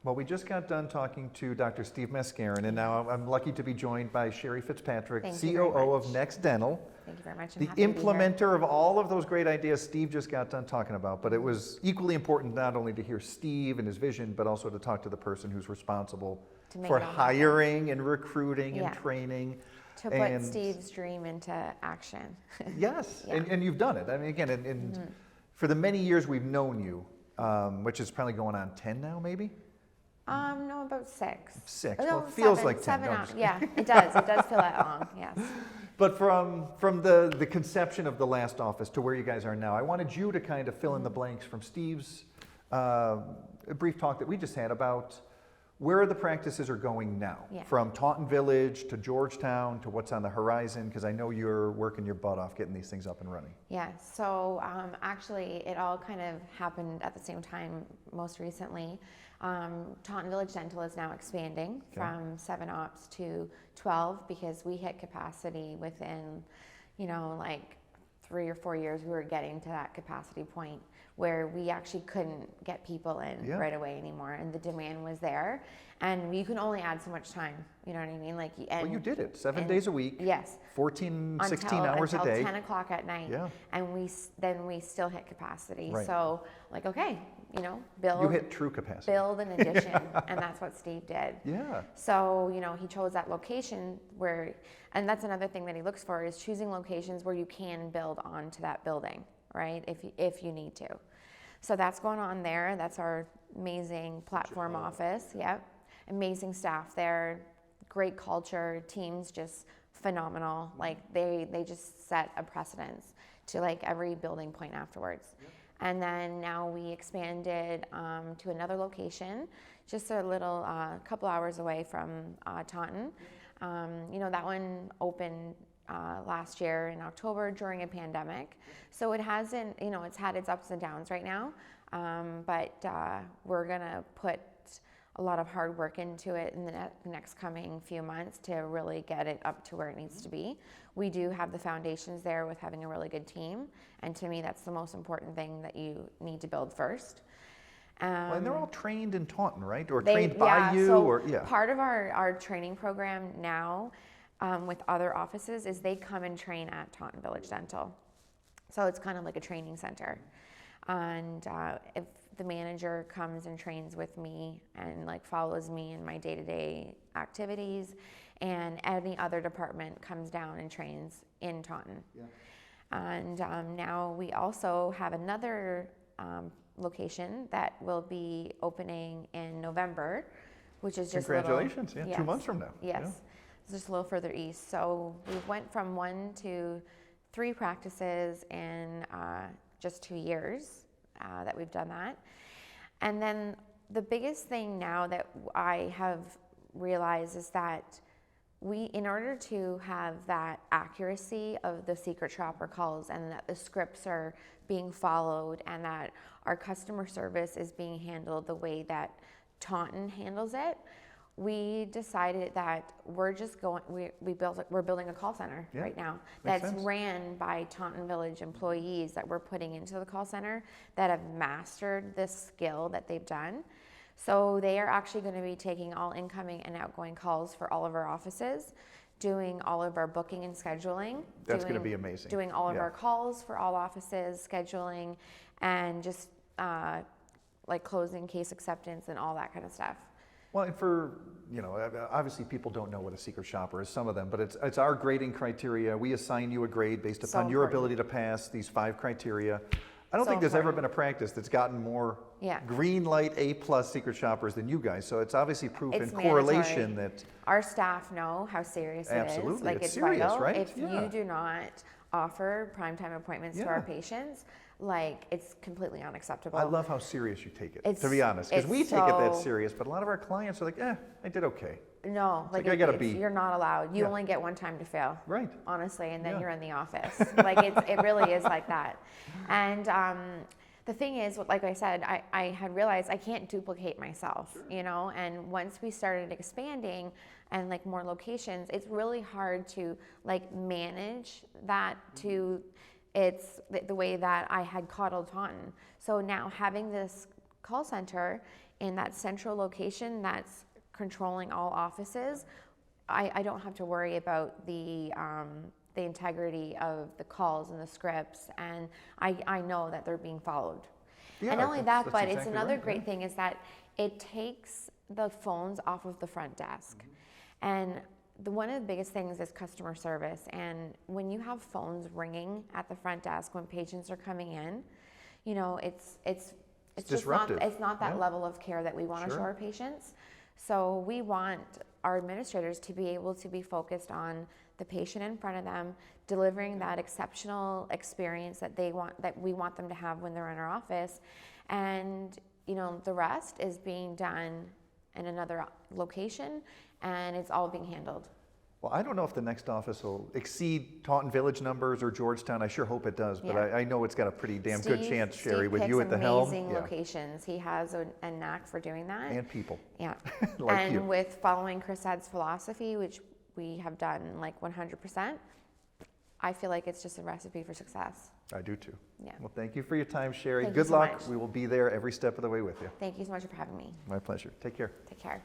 Well, we just got done talking to Dr. Steve Mascarin, and now I'm lucky to be joined by Sherry Fitzpatrick, Thank you very COO much. of Next Dental, Thank you very much. the I'm happy to be here. implementer of all of those great ideas Steve just got done talking about. But it was equally important not only to hear Steve and his vision, but also to talk to the person who's responsible To make for it all happen. hiring and recruiting Yeah. and training. To put Steve's dream into action. Yes, Yeah. and you've done it. I mean, again, for the many years we've known you, which is probably going on 10 now, maybe? No, about 6. 6. No, Well, it feels 7, like 10. 7 No, I'm out. just Yeah, it does. It does feel that long. Yes. But from the conception of the last office to where you guys are now, I wanted you to kind of fill in the blanks from Steve's brief talk that we just had about where the practices are going now. Yeah. From Taunton Village to Georgetown to what's on the horizon, because I know you're working your butt off getting these things up and running. Yeah, so actually it all kind of happened at the same time most recently. Taunton Village Dental is now expanding from 7 ops to 12 because we hit capacity within, like 3 or 4 years. We were getting to that capacity point where we actually couldn't get people in right away anymore, and the demand was there, and you can only add so much time. You know what I mean? Like, Well, you did it 7 days a week. Yes. 14, 16 hours a until day. 10 o'clock at night. Yeah. And we still hit capacity. Right. So like, okay, build. You hit true capacity. Build an addition, and that's what Steve did. Yeah. So, he chose that location and that's another thing that he looks for is choosing locations where you can build onto that building, right? If you need to. So that's going on there. That's our amazing platform office. Yep. Amazing staff there. Great culture. Team's just phenomenal. Like they just set a precedence to like every building point afterwards. Yep. And then now we expanded to another location, just a little couple hours away from Taunton. That one opened last year in October during a pandemic. So it hasn't, it's had its ups and downs right now, but we're gonna put a lot of hard work into it in the next coming few months to really get it up to where it needs to be. We do have the foundations there with having a really good team, and to me that's the most important thing that you need to build first. Well, and they're all trained in Taunton, right? Or trained by you? So part of our training program now with other offices is they come and train at Taunton Village Dental. So it's kind of like a training center. And if the manager comes and trains with me and like follows me in my day-to-day activities, and any other department comes down and trains in Taunton. Yeah. And now we also have another location that will be opening in November, which is just congratulations. Yes. 2 months from now. Yes. Yeah. It's just a little further east. So we went from 1 to 3 practices in just 2 years that we've done that. And then the biggest thing now that I have realized is that in order to have that accuracy of the secret shopper calls and that the scripts are being followed and that our customer service is being handled the way that Taunton handles it, we decided that we're building a call center right now that's ran by Taunton Village employees that we're putting into the call center that have mastered this skill that they've done. So they are actually going to be taking all incoming and outgoing calls for all of our offices, doing all of our booking and scheduling. That's going to be amazing. Doing all of our calls for all offices, scheduling, and just like closing case acceptance and all that kind of stuff. Well, and for, obviously people don't know what a secret shopper is, some of them, but it's our grading criteria. We assign you a grade based upon your ability to pass these 5 criteria. I don't think there's ever been a practice that's gotten more green light A+ secret shoppers than you guys. So it's obviously proof in correlation that our staff know how serious it is. Absolutely, Like it's serious, vital. right? If you do not offer primetime appointments to our patients, like it's completely unacceptable. I love how serious you take it, to be honest, because we take it that serious, but a lot of our clients are like, I did okay. No, like I gotta be. You're not allowed. You only get one time to fail. Right. Honestly, and then you're in the office. Like it really is like that. And the thing is, like I said, I had realized I can't duplicate myself, and once we started expanding and like more locations, it's really hard to like manage that to the way that I had coddled Taunton. So now having this call center in that central location that's controlling all offices, I don't have to worry about the integrity of the calls and the scripts, and I know that they're being followed. Yeah, and not only that, but it's exactly another right, great yeah. thing is that it takes the phones off of the front desk. And one of the biggest things is customer service. And when you have phones ringing at the front desk when patients are coming in, you know, it's just disruptive. it's not that Yeah. level of care that we want to Sure. show our patients. So we want our administrators to be able to be focused on the patient in front of them, delivering that exceptional experience that we want them to have when they're in our office. And, you know, the rest is being done in another location, and it's all being handled. Well, I don't know if the next office will exceed Taunton Village numbers or Georgetown. I sure hope it does, but Yeah. I know it's got a pretty damn good chance, Steve Sherry, with picks you at the helm. amazing Yeah. locations. He has a knack for doing that. And people. Yeah. Like and you. with following Chris Ed's philosophy, which we have done like 100%, I feel like it's just a recipe for success. I do too. Yeah. Well, thank you for your time, Sherry. Thank you Good so luck. much. We will be there every step of the way with you. Thank you so much for having me. My pleasure. Take care. Take care.